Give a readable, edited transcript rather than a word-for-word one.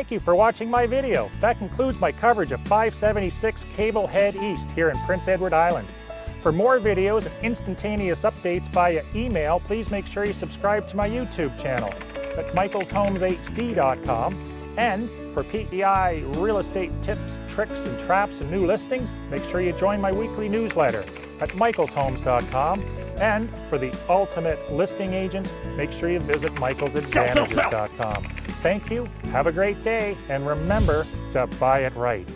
Thank you for watching my video. That concludes my coverage of 576 Cable Head East here in Prince Edward Island. For more videos and instantaneous updates via email, please make sure you subscribe to my YouTube channel at michaelshomeshd.com. And for PEI real estate tips, tricks, and traps and new listings, make sure you join my weekly newsletter at michaelshomes.com. And for the ultimate listing agent, make sure you visit michaelsadvantages.com. Thank you, have a great day, and remember to buy it right.